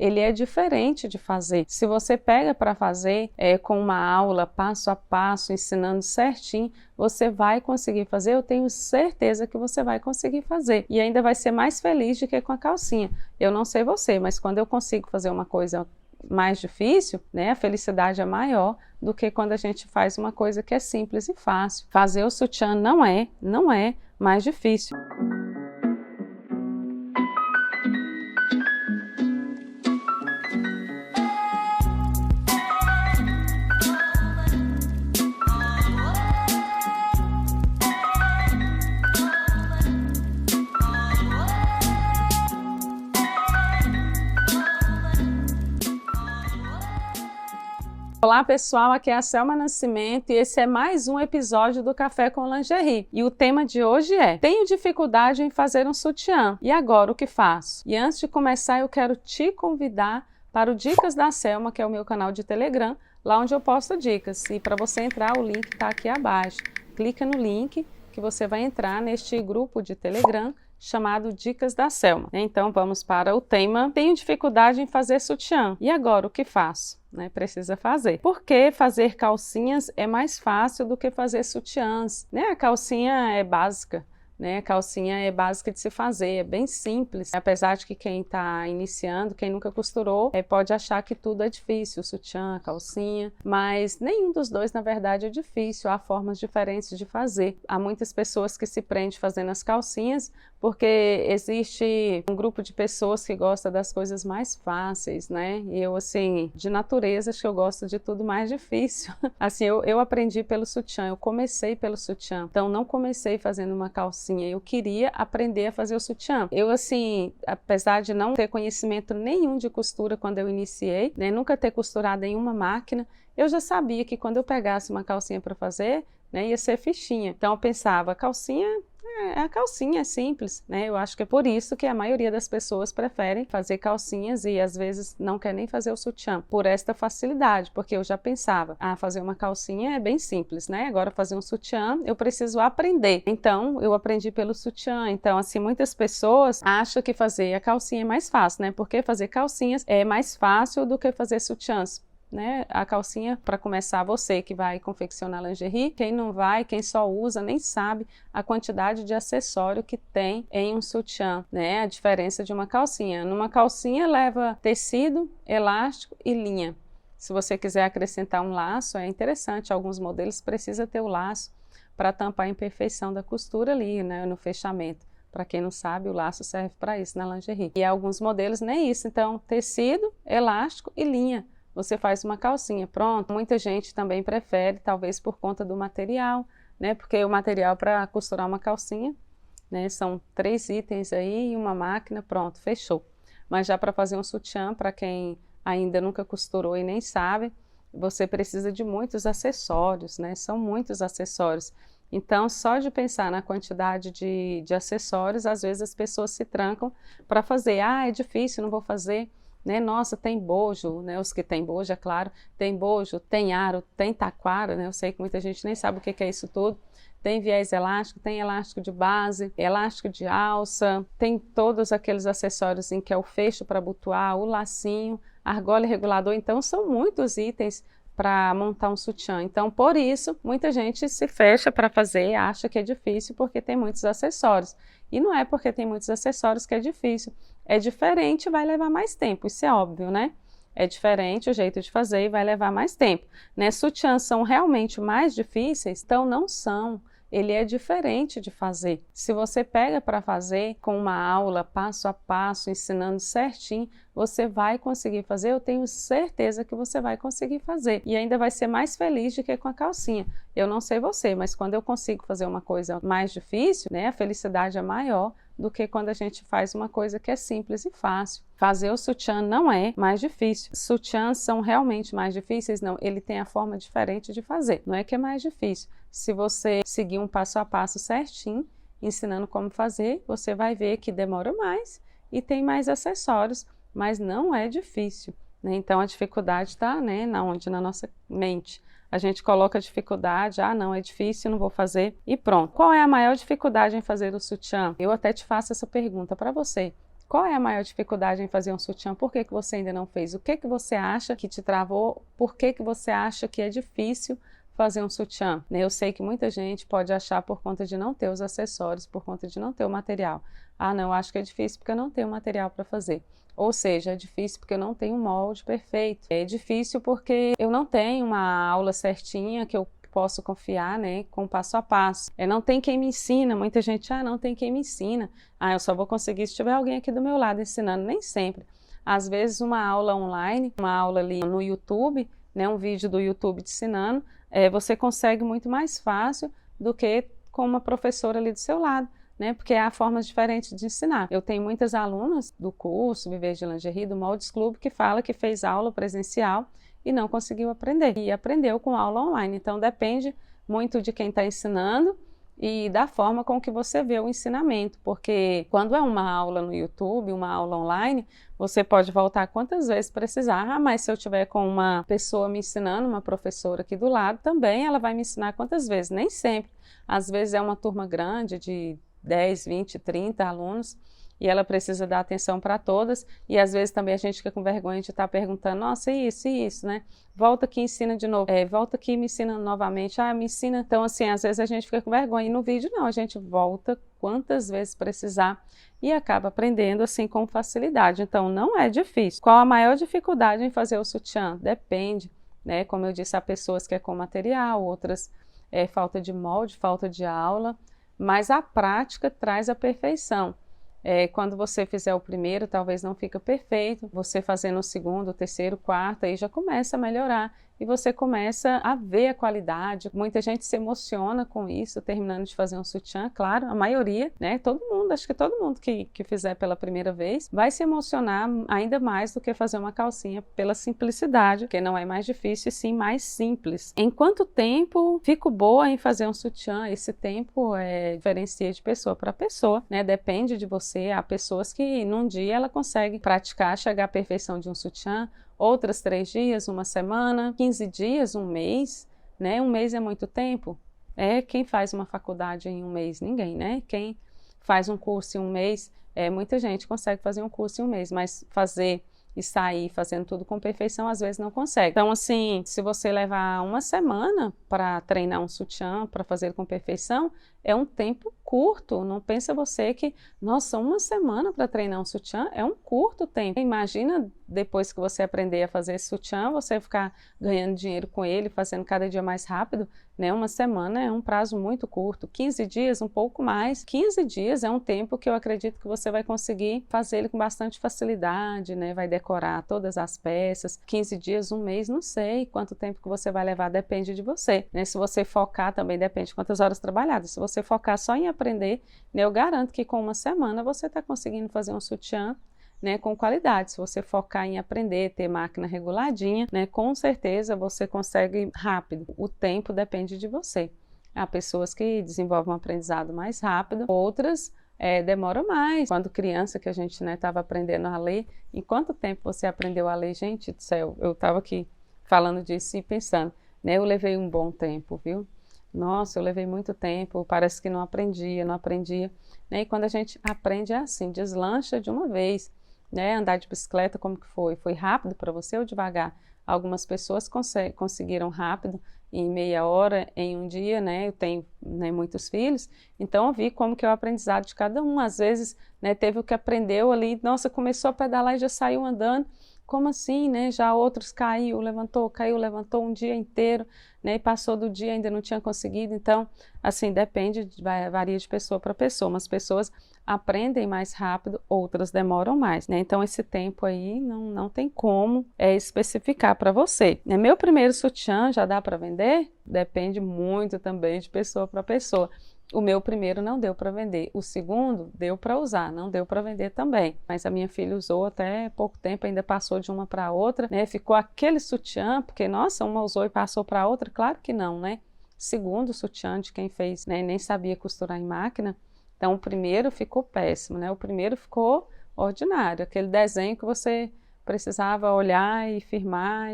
ele é diferente de fazer. Se você pega para fazer com uma aula passo a passo, ensinando certinho, você vai conseguir fazer, eu tenho certeza que você vai conseguir fazer. E ainda vai ser mais feliz do que com a calcinha. Eu não sei você, mas quando eu consigo fazer uma coisa mais difícil, né, a felicidade é maior do que quando a gente faz uma coisa que é simples e fácil. Fazer o sutiã não é mais difícil. Olá pessoal, aqui é a Selma Nascimento e esse é mais um episódio do Café com Lingerie. E o tema de hoje é: tenho dificuldade em fazer um sutiã, e agora o que faço? E antes de começar eu quero te convidar para o Dicas da Selma, que é o meu canal de Telegram, lá onde eu posto dicas. E para você entrar, o link está aqui abaixo. Clica no link que você vai entrar neste grupo de Telegram chamado Dicas da Selma. Então vamos para o tema: tenho dificuldade em fazer sutiã, e agora o que faço? Precisa fazer. Porque fazer calcinhas é mais fácil do que fazer sutiãs, A calcinha é básica, A calcinha é básica de se fazer, é bem simples. Apesar de que quem está iniciando, quem nunca costurou, pode achar que tudo é difícil, o sutiã, a calcinha, mas nenhum dos dois, na verdade, é difícil. Há formas diferentes de fazer. Há muitas pessoas que se prendem fazendo as calcinhas porque existe um grupo de pessoas que gosta das coisas mais fáceis, E eu, assim, de natureza, acho que eu gosto de tudo mais difícil. Assim, eu aprendi pelo sutiã, eu comecei pelo sutiã, então não comecei fazendo uma calcinha. Eu queria aprender a fazer o sutiã. Eu, assim, apesar de não ter conhecimento nenhum de costura quando eu iniciei, nunca ter costurado em uma máquina, eu já sabia que quando eu pegasse uma calcinha para fazer, ia ser fichinha. Então eu pensava, a calcinha é simples, Eu acho que é por isso que a maioria das pessoas preferem fazer calcinhas e às vezes não quer nem fazer o sutiã, por esta facilidade, porque eu já pensava, fazer uma calcinha é bem simples, Agora fazer um sutiã eu preciso aprender. Então eu aprendi pelo sutiã. Então, assim, muitas pessoas acham que fazer a calcinha é mais fácil, Porque fazer calcinhas é mais fácil do que fazer sutiãs. A calcinha, para começar, você que vai confeccionar lingerie, quem não vai, quem só usa, nem sabe a quantidade de acessório que tem em um sutiã, A diferença de uma calcinha. Numa calcinha leva tecido, elástico e linha. Se você quiser acrescentar um laço, é interessante, alguns modelos precisam ter o laço para tampar a imperfeição da costura ali, no fechamento. Para quem não sabe, o laço serve para isso na lingerie. E alguns modelos nem isso, então tecido, elástico e linha. Você faz uma calcinha, pronto. Muita gente também prefere, talvez por conta do material, Porque o material para costurar uma calcinha, são 3 itens aí e uma máquina, pronto, fechou. Mas já para fazer um sutiã, para quem ainda nunca costurou e nem sabe, você precisa de muitos acessórios, São muitos acessórios. Então, só de pensar na quantidade de acessórios, às vezes as pessoas se trancam para fazer. É difícil, não vou fazer. Nossa, tem bojo, os que tem bojo, é claro, tem bojo, tem aro, tem taquara, Eu sei que muita gente nem sabe o que é isso tudo. Tem viés elástico, tem elástico de base, elástico de alça, tem todos aqueles acessórios em que é o fecho para abotoar, o lacinho, argola e regulador. Então, são muitos itens para montar um sutiã. Então, por isso, muita gente se fecha para fazer, acha que é difícil porque tem muitos acessórios. E não é porque tem muitos acessórios que é difícil. É diferente, vai levar mais tempo, isso é óbvio, É diferente o jeito de fazer e vai levar mais tempo, Sutiãs são realmente mais difíceis? Então não são. Ele é diferente de fazer. Se você pega para fazer com uma aula passo a passo, ensinando certinho, você vai conseguir fazer, eu tenho certeza que você vai conseguir fazer. E ainda vai ser mais feliz do que com a calcinha. Eu não sei você, mas quando eu consigo fazer uma coisa mais difícil, a felicidade é maior do que quando a gente faz uma coisa que é simples e fácil. Fazer o sutiã não é mais difícil. Sutiãs são realmente mais difíceis? Não, ele tem a forma diferente de fazer. Não é que é mais difícil. Se você seguir um passo a passo certinho, ensinando como fazer, você vai ver que demora mais e tem mais acessórios, mas não é difícil, Então a dificuldade está, na nossa mente. A gente coloca a dificuldade, não, é difícil, não vou fazer e pronto. Qual é a maior dificuldade em fazer o sutiã? Eu até te faço essa pergunta para você. Qual é a maior dificuldade em fazer um sutiã? Por que que você ainda não fez? O que que você acha que te travou? Por que que você acha que é difícil fazer um sutiã? Eu sei que muita gente pode achar por conta de não ter os acessórios, por conta de não ter o material. Ah, não, eu acho que é difícil porque eu não tenho material para fazer. Ou seja, é difícil porque eu não tenho um molde perfeito. É difícil porque eu não tenho uma aula certinha que eu posso confiar, né, com passo a passo. Não tem quem me ensina. Muita gente, não tem quem me ensina. Eu só vou conseguir se tiver alguém aqui do meu lado ensinando. Nem sempre. Às vezes uma aula online, uma aula ali no YouTube, né, um vídeo do YouTube te ensinando, você consegue muito mais fácil do que com uma professora ali do seu lado, né, porque há formas diferentes de ensinar. Eu tenho muitas alunas do curso Viver de Lingerie, do Moldes Club, que fala que fez aula presencial e não conseguiu aprender, e aprendeu com aula online. Então depende muito de quem está ensinando e da forma com que você vê o ensinamento, porque quando é uma aula no YouTube, uma aula online, você pode voltar quantas vezes precisar. Mas se eu tiver com uma pessoa me ensinando, uma professora aqui do lado, também ela vai me ensinar quantas vezes, nem sempre. Às vezes é uma turma grande de 10, 20, 30 alunos, e ela precisa dar atenção para todas, e às vezes também a gente fica com vergonha de estar perguntando, nossa, e isso, né? Volta aqui e ensina de novo, volta aqui e me ensina novamente, me ensina. Então, assim, às vezes a gente fica com vergonha, e no vídeo não, a gente volta quantas vezes precisar e acaba aprendendo, assim, com facilidade. Então, não é difícil. Qual a maior dificuldade em fazer o sutiã? Depende, né? Como eu disse, há pessoas que é com material, outras falta de molde, falta de aula, mas a prática traz a perfeição. Quando você fizer o primeiro, talvez não fica perfeito, você fazendo o segundo, o terceiro, o quarto, aí já começa a melhorar e você começa a ver a qualidade. Muita gente se emociona com isso, terminando de fazer um sutiã, claro, a maioria, né? Todo mundo, acho que todo mundo que fizer pela primeira vez vai se emocionar ainda mais do que fazer uma calcinha pela simplicidade, porque não é mais difícil e sim mais simples. Em quanto tempo fico boa em fazer um sutiã? Esse tempo diferencia de pessoa para pessoa, né? Depende de você. Há pessoas que num dia ela consegue praticar, chegar à perfeição de um sutiã, outras 3 dias, uma semana, 15 dias, um mês, né? Um mês é muito tempo. Quem faz uma faculdade em um mês? Ninguém, né? Quem faz um curso em um mês? Muita gente consegue fazer um curso em um mês, mas fazer e sair fazendo tudo com perfeição, às vezes não consegue. Então, assim, se você levar uma semana para treinar um sutiã, para fazer com perfeição, é um tempo curto. Não pensa você que, nossa, uma semana para treinar um sutiã é um curto tempo. Imagina depois que você aprender a fazer esse sutiã, você ficar ganhando dinheiro com ele, fazendo cada dia mais rápido, né? Uma semana é um prazo muito curto. 15 dias, um pouco mais. 15 dias é um tempo que eu acredito que você vai conseguir fazer ele com bastante facilidade, né? Vai decorar todas as peças. 15 dias, um mês, não sei quanto tempo que você vai levar, depende de você, né? Se você focar também depende de quantas horas trabalhadas. Se você focar só em aprender, né, eu garanto que com uma semana você está conseguindo fazer um sutiã, né, com qualidade. Se você focar em aprender, ter máquina reguladinha, né, com certeza você consegue rápido. O tempo depende de você. Há pessoas que desenvolvem um aprendizado mais rápido, outras demoram mais. Quando criança, que a gente estava aprendendo a ler, em quanto tempo você aprendeu a ler? Gente do céu, eu estava aqui falando disso e pensando, né, eu levei um bom tempo, viu? Nossa, eu levei muito tempo, parece que não aprendia, né? E quando a gente aprende é assim, deslancha de uma vez, né? Andar de bicicleta, como que foi? Foi rápido para você ou devagar? Algumas pessoas conseguiram rápido, em meia hora, em um dia, né? Eu tenho, né, muitos filhos, então eu vi como que é o aprendizado de cada um. Às vezes, né, teve o que aprendeu ali, nossa, começou a pedalar e já saiu andando. Como assim, né? Já outros caiu, levantou um dia inteiro, né? E passou do dia, ainda não tinha conseguido. Então, assim, depende, varia de pessoa para pessoa. Umas pessoas aprendem mais rápido, outras demoram mais, né? Então, esse tempo aí não tem como especificar para você. Meu primeiro sutiã já dá para vender? Depende muito também de pessoa para pessoa. O meu primeiro não deu para vender, o segundo deu para usar, não deu para vender também. Mas a minha filha usou até pouco tempo, ainda passou de uma para outra, né? Ficou aquele sutiã, porque, nossa, uma usou e passou para outra? Claro que não, né? Segundo sutiã de quem fez, né, nem sabia costurar em máquina. Então, o primeiro ficou péssimo, né? O primeiro ficou ordinário, aquele desenho que você precisava olhar e firmar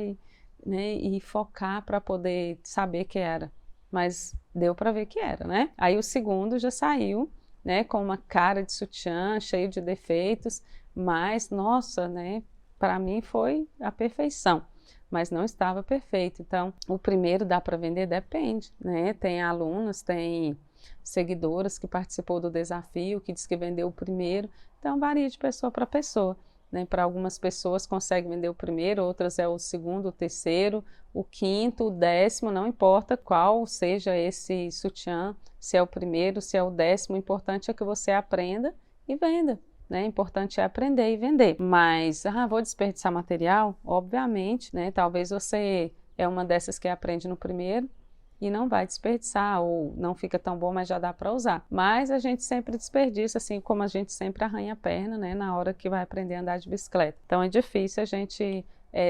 né, e focar para poder saber que era. Mas deu para ver que era, né? Aí o segundo já saiu, né, com uma cara de sutiã, cheio de defeitos, Mas, nossa, né, para mim foi a perfeição, mas não estava perfeito. Então, o primeiro dá para vender? Depende, né? Tem alunas, tem seguidoras que participou do desafio, que diz que vendeu o primeiro, então varia de pessoa para pessoa. Né? Para algumas pessoas consegue vender o primeiro, outras é o segundo, o terceiro, o quinto, o décimo, não importa qual seja esse sutiã, se é o primeiro, se é o décimo, o importante é que você aprenda e venda. Né? O importante é aprender e vender. Mas, vou desperdiçar material? Obviamente, né? Talvez você é uma dessas que aprende no primeiro e não vai desperdiçar, ou não fica tão bom, mas já dá para usar. Mas a gente sempre desperdiça, assim como a gente sempre arranha a perna, né, na hora que vai aprender a andar de bicicleta. Então é difícil a gente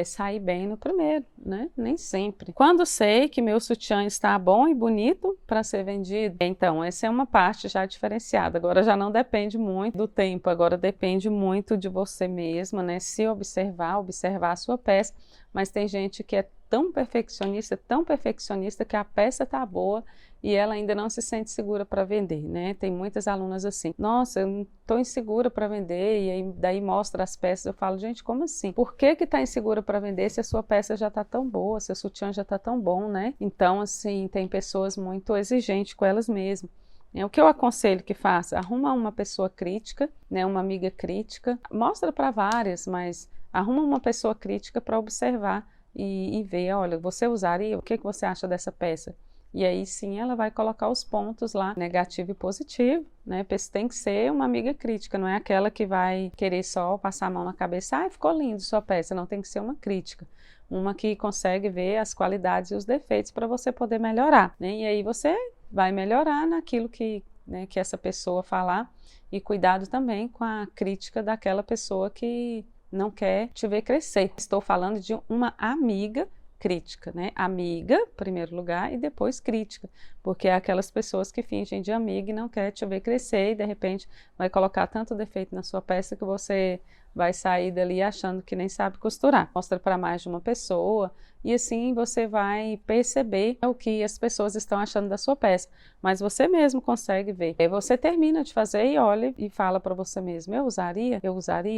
sair bem no primeiro, né? Nem sempre. Quando sei que meu sutiã está bom e bonito para ser vendido, então essa é uma parte já diferenciada. Agora já não depende muito do tempo, agora depende muito de você mesma, né? Se observar a sua peça, mas tem gente que é tão perfeccionista que a peça tá boa e ela ainda não se sente segura para vender, né? Tem muitas alunas assim, nossa, eu não estou insegura para vender, e aí daí mostra as peças, eu falo, gente, como assim? Por que está insegura para vender se a sua peça já está tão boa, seu sutiã já está tão bom, né? Então, assim, tem pessoas muito exigentes com elas mesmas. O que eu aconselho que faça? Arruma uma pessoa crítica, né? Uma amiga crítica, mostra para várias, mas arruma uma pessoa crítica para observar e ver, olha, você usaria, o que você acha dessa peça? E aí sim ela vai colocar os pontos lá, negativo e positivo, né? Tem que ser uma amiga crítica, não é aquela que vai querer só passar a mão na cabeça, ficou lindo sua peça, não, tem que ser uma crítica. Uma que consegue ver as qualidades e os defeitos para você poder melhorar, né? E aí você vai melhorar naquilo que, né, que essa pessoa falar, e cuidado também com a crítica daquela pessoa que não quer te ver crescer. Estou falando de uma amiga crítica, né? Amiga, em primeiro lugar, e depois crítica, porque é aquelas pessoas que fingem de amiga e não quer te ver crescer e de repente vai colocar tanto defeito na sua peça que você vai sair dali achando que nem sabe costurar. Mostra para mais de uma pessoa e assim você vai perceber o que as pessoas estão achando da sua peça, mas você mesmo consegue ver. Aí você termina de fazer e olha e fala para você mesmo, eu usaria,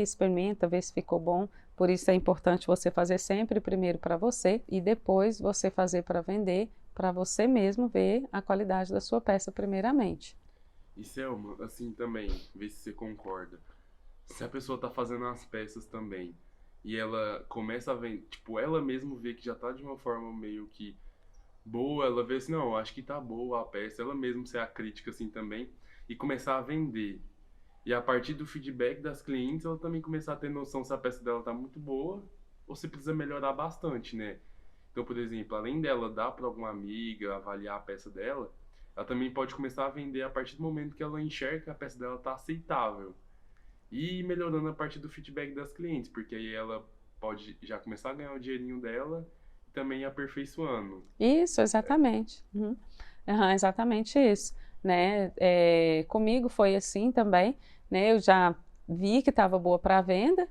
experimenta, vê se ficou bom. Por isso é importante você fazer sempre primeiro para você e depois você fazer para vender, para você mesmo ver a qualidade da sua peça primeiramente. E Selma, assim também, vê se você concorda. Se a pessoa tá fazendo as peças também e ela começa a vender, tipo, ela mesma vê que já tá de uma forma meio que boa, ela vê assim, não, acho que tá boa a peça, ela mesma ser a crítica assim também e começar a vender. E a partir do feedback das clientes, ela também começar a ter noção se a peça dela tá muito boa ou se precisa melhorar bastante, né? Então, por exemplo, além dela dar para alguma amiga avaliar a peça dela, ela também pode começar a vender a partir do momento que ela enxerga que a peça dela tá aceitável. E ir melhorando a partir do feedback das clientes, porque aí ela pode já começar a ganhar o dinheirinho dela e também ir aperfeiçoando. Isso, exatamente. Exatamente isso. Né? Comigo foi assim também, né? Eu já vi que estava boa para venda,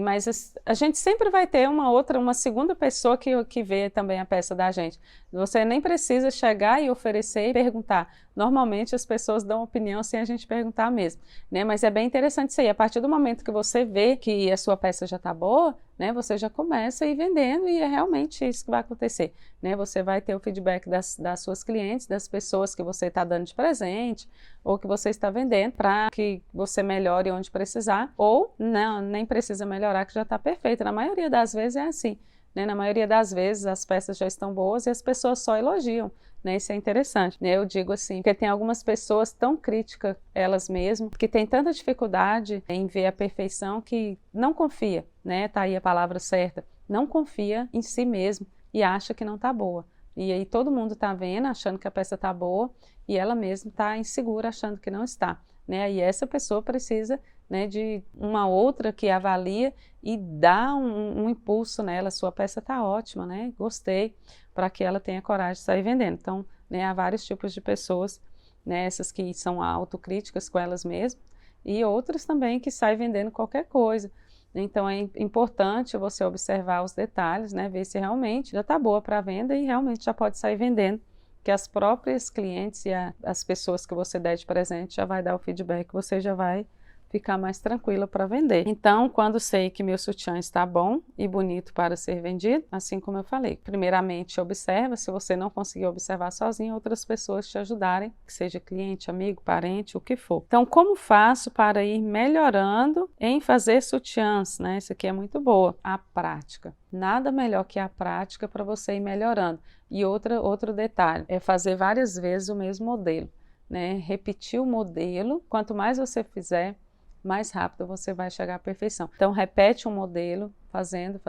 mas a gente sempre vai ter uma segunda pessoa que vê também a peça da gente. Você nem precisa chegar e oferecer e perguntar. Normalmente as pessoas dão opinião sem a gente perguntar mesmo, né? Mas é bem interessante isso aí. A partir do momento que você vê que a sua peça já está boa, né? Você já começa a ir vendendo e é realmente isso que vai acontecer, né? Você vai ter o feedback das suas clientes, das pessoas que você está dando de presente ou que você está vendendo para que você melhore onde precisar, ou não, nem precisa melhorar que já está perfeito. Na maioria das vezes é assim, né? Na maioria das vezes as peças já estão boas e as pessoas só elogiam. Né, isso é interessante, né? Eu digo assim, porque tem algumas pessoas tão críticas elas mesmas, que têm tanta dificuldade em ver a perfeição que não confia, né? Tá aí a palavra certa, não confia em si mesmo e acha que não tá boa. E aí todo mundo tá vendo, achando que a peça tá boa e ela mesma tá insegura, achando que não está, né? E essa pessoa precisa, né, de uma outra que avalia e dá um impulso nela, sua peça tá ótima, né? Gostei, para que ela tenha coragem de sair vendendo. Então, né, há vários tipos de pessoas, né, essas que são autocríticas com elas mesmas e outras também que saem vendendo qualquer coisa. Então, é importante você observar os detalhes, né, ver se realmente já está boa para venda e realmente já pode sair vendendo, que as próprias clientes e as pessoas que você der de presente já vai dar o feedback, você já vai ficar mais tranquila para vender. Então, quando sei que meu sutiã está bom e bonito para ser vendido, assim como eu falei, primeiramente observa, se você não conseguir observar sozinho, outras pessoas te ajudarem, que seja cliente, amigo, parente, o que for. Então, como faço para ir melhorando em fazer sutiãs, né? Isso aqui é muito boa. A prática. Nada melhor que a prática para você ir melhorando. E outro detalhe, é fazer várias vezes o mesmo modelo, né? Repetir o modelo, quanto mais você fizer, mais rápido você vai chegar à perfeição. Então, repete um modelo, fazendo,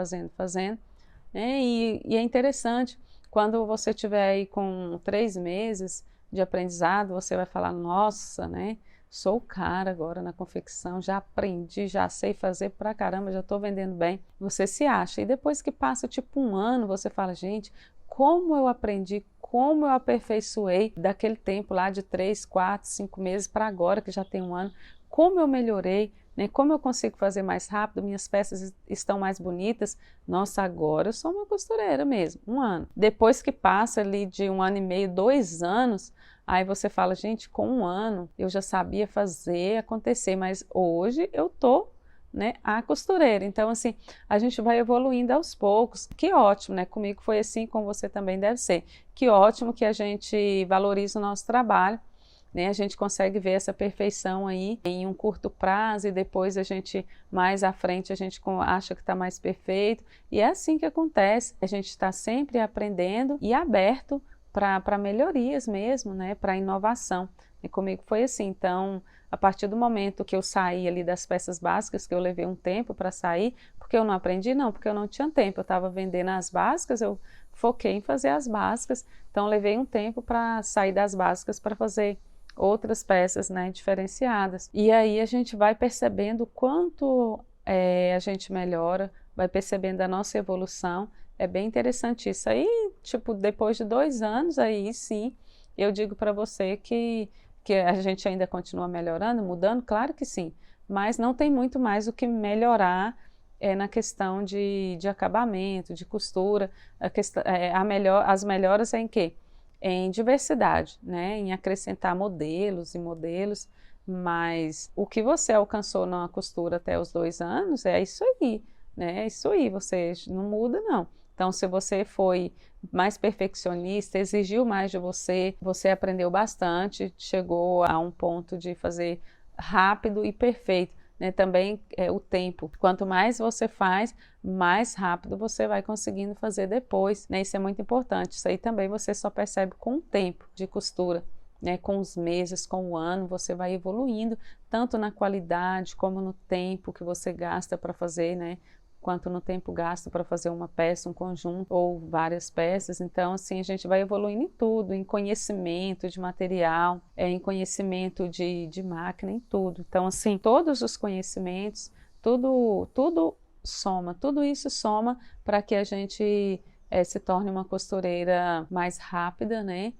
né? E é interessante, quando você estiver aí com 3 meses de aprendizado, você vai falar, nossa, né? Sou o cara agora na confecção, já aprendi, já sei fazer pra caramba, já estou vendendo bem. Você se acha. E depois que passa tipo 1 ano, você fala, gente, como eu aprendi, como eu aperfeiçoei daquele tempo lá de 3, 4, 5 meses para agora, que já tem 1 ano, como eu melhorei, né? Como eu consigo fazer mais rápido, minhas peças estão mais bonitas. Nossa, agora eu sou uma costureira mesmo, 1 ano. Depois que passa ali de 1 ano e meio, 2 anos, aí você fala, gente, com 1 ano eu já sabia fazer acontecer, mas hoje eu tô, né, a costureira. Então, assim, a gente vai evoluindo aos poucos. Que ótimo, né? Comigo foi assim, com você também deve ser. Que ótimo que a gente valoriza o nosso trabalho, né? A gente consegue ver essa perfeição aí em um curto prazo e depois a gente, mais à frente, a gente acha que está mais perfeito. E é assim que acontece. A gente está sempre aprendendo e aberto para melhorias mesmo, né? Para inovação. E comigo foi assim. Então, a partir do momento que eu saí ali das peças básicas, que eu levei um tempo para sair, porque eu não aprendi? Não, porque eu não tinha tempo. Eu estava vendendo as básicas, eu foquei em fazer as básicas. Então, levei um tempo para sair das básicas para fazer outras peças, né, diferenciadas. E aí a gente vai percebendo o quanto a gente melhora, vai percebendo a nossa evolução. É bem interessante isso. Aí, tipo, depois de 2 anos, aí sim, eu digo para você que a gente ainda continua melhorando, mudando, claro que sim, mas não tem muito mais o que melhorar na questão de acabamento, de costura. As melhoras é em quê? Em diversidade, né? Em acrescentar modelos e modelos, mas o que você alcançou na costura até os 2 anos é isso aí, né? É isso aí, você não muda não. Então, se você foi mais perfeccionista, exigiu mais de você, você aprendeu bastante, chegou a um ponto de fazer rápido e perfeito, né? Também o tempo. Quanto mais você faz, mais rápido você vai conseguindo fazer depois, né? Isso é muito importante. Isso aí também você só percebe com o tempo de costura, né? Com os meses, com o ano, você vai evoluindo, tanto na qualidade como no tempo que você gasta para fazer, né? Quanto no tempo gasto para fazer uma peça, um conjunto ou várias peças. Então, assim, a gente vai evoluindo em tudo, em conhecimento de material, em conhecimento de máquina, em tudo. Então, assim, todos os conhecimentos, tudo soma, tudo isso soma para que a gente se torne uma costureira mais rápida, né?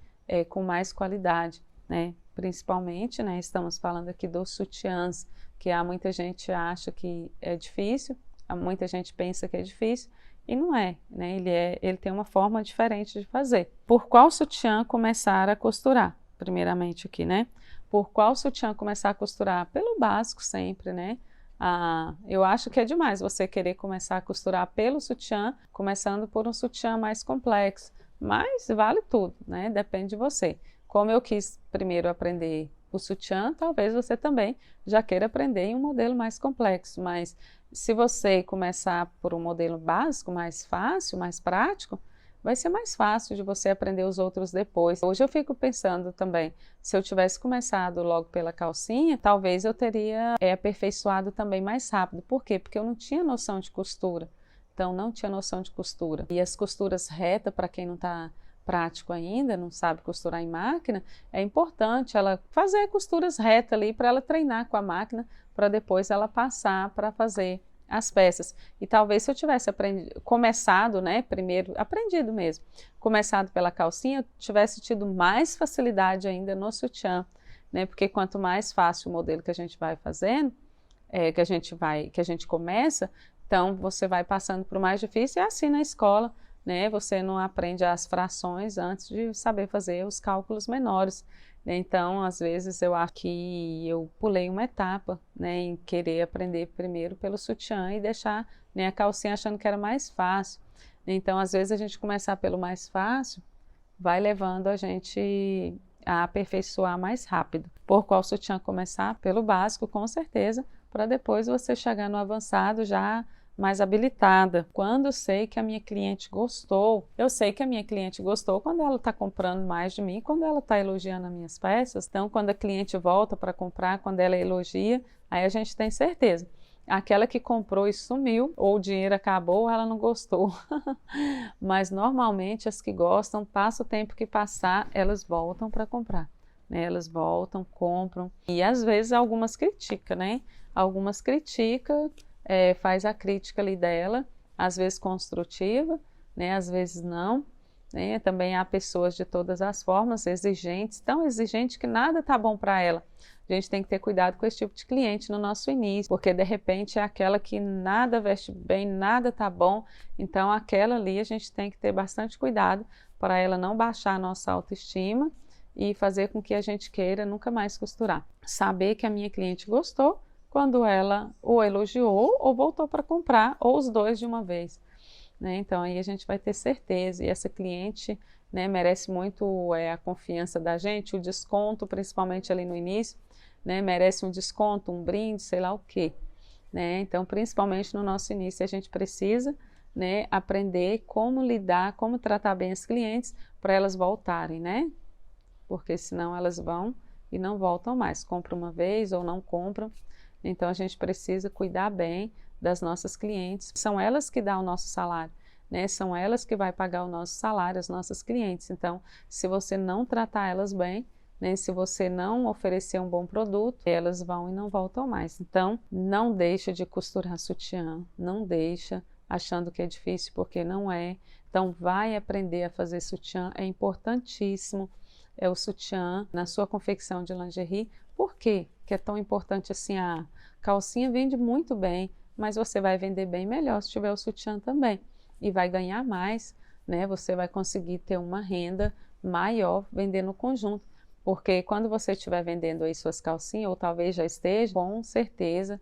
Com mais qualidade, né? Principalmente, né? Estamos falando aqui dos sutiãs, que há muita gente acha que é difícil, muita gente pensa que é difícil e não é, né? Ele tem uma forma diferente de fazer. Por qual sutiã começar a costurar? Primeiramente aqui, né? Por qual sutiã começar a costurar? Pelo básico sempre, né? Eu acho que é demais você querer começar a costurar pelo sutiã, começando por um sutiã mais complexo, mas vale tudo, né? Depende de você. Como eu quis primeiro aprender o sutiã, talvez você também já queira aprender em um modelo mais complexo, mas se você começar por um modelo básico, mais fácil, mais prático, vai ser mais fácil de você aprender os outros depois. Hoje eu fico pensando também, se eu tivesse começado logo pela calcinha, talvez eu teria aperfeiçoado também mais rápido. Por quê? Porque eu não tinha noção de costura. Então, não tinha noção de costura. E as costuras retas, para quem não está prático ainda, não sabe costurar em máquina, é importante ela fazer costuras retas ali para ela treinar com a máquina, para depois ela passar para fazer as peças. E talvez se eu tivesse começado, né, primeiro, aprendido mesmo, começado pela calcinha, eu tivesse tido mais facilidade ainda no sutiã, né, porque quanto mais fácil o modelo que a gente vai fazendo, que a gente começa, então você vai passando para o mais difícil, e é assim na escola, né, você não aprende as frações antes de saber fazer os cálculos menores. Então, às vezes, eu acho que eu pulei uma etapa, né, em querer aprender primeiro pelo sutiã e deixar, né, a calcinha achando que era mais fácil. Então, às vezes, a gente começar pelo mais fácil vai levando a gente a aperfeiçoar mais rápido. Por qual sutiã começar? Pelo básico, com certeza, para depois você chegar no avançado já mais habilitada. Quando eu sei que a minha cliente gostou, eu sei que a minha cliente gostou quando ela está comprando mais de mim, quando ela está elogiando as minhas peças. Então, quando a cliente volta para comprar, quando ela elogia, aí a gente tem certeza. Aquela que comprou e sumiu, ou o dinheiro acabou, ou ela não gostou. Mas normalmente as que gostam, passa o tempo que passar, elas voltam para comprar. Né? Elas voltam, compram. E às vezes algumas criticam, né? Algumas criticam, faz a crítica ali dela, às vezes construtiva, né? Às vezes não. Né? Também há pessoas de todas as formas, exigentes, tão exigentes que nada está bom para ela. A gente tem que ter cuidado com esse tipo de cliente no nosso início, porque de repente é aquela que nada veste bem, nada tá bom, então aquela ali a gente tem que ter bastante cuidado para ela não baixar a nossa autoestima e fazer com que a gente queira nunca mais costurar. Saber que a minha cliente gostou quando ela ou elogiou ou voltou para comprar, ou os dois de uma vez. Né? Então aí a gente vai ter certeza, e essa cliente, né, merece muito a confiança da gente, o desconto, principalmente ali no início, né, merece um desconto, um brinde, sei lá o quê. Né? Então, principalmente no nosso início, a gente precisa, né, aprender como lidar, como tratar bem as clientes para elas voltarem, né? Porque senão elas vão e não voltam mais, compram uma vez ou não compram. Então, a gente precisa cuidar bem das nossas clientes, são elas que dão o nosso salário, né? São elas que vai pagar o nosso salário, as nossas clientes. Então, se você não tratar elas bem, né, se você não oferecer um bom produto, elas vão e não voltam mais. Então, não deixa de costurar sutiã, não deixa achando que é difícil, porque não é. Então, vai aprender a fazer sutiã, é importantíssimo. É o sutiã na sua confecção de lingerie. Por quê que é tão importante assim? A calcinha vende muito bem, mas você vai vender bem melhor se tiver o sutiã também. E vai ganhar mais, né? Você vai conseguir ter uma renda maior vendendo o conjunto. Porque quando você estiver vendendo aí suas calcinhas, ou talvez já esteja, com certeza,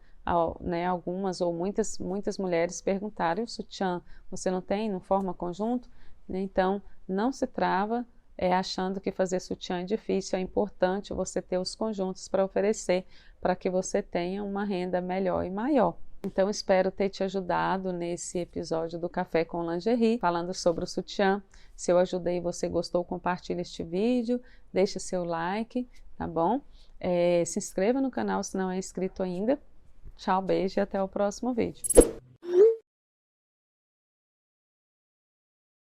né, algumas ou muitas mulheres perguntaram: o sutiã você não tem, não forma conjunto? Então, não se trava achando que fazer sutiã é difícil, é importante você ter os conjuntos para oferecer, para que você tenha uma renda melhor e maior. Então, espero ter te ajudado nesse episódio do Café com Lingerie, falando sobre o sutiã. Se eu ajudei e você gostou, compartilhe este vídeo, deixe seu like, tá bom? Se inscreva no canal se não é inscrito ainda. Tchau, beijo e até o próximo vídeo.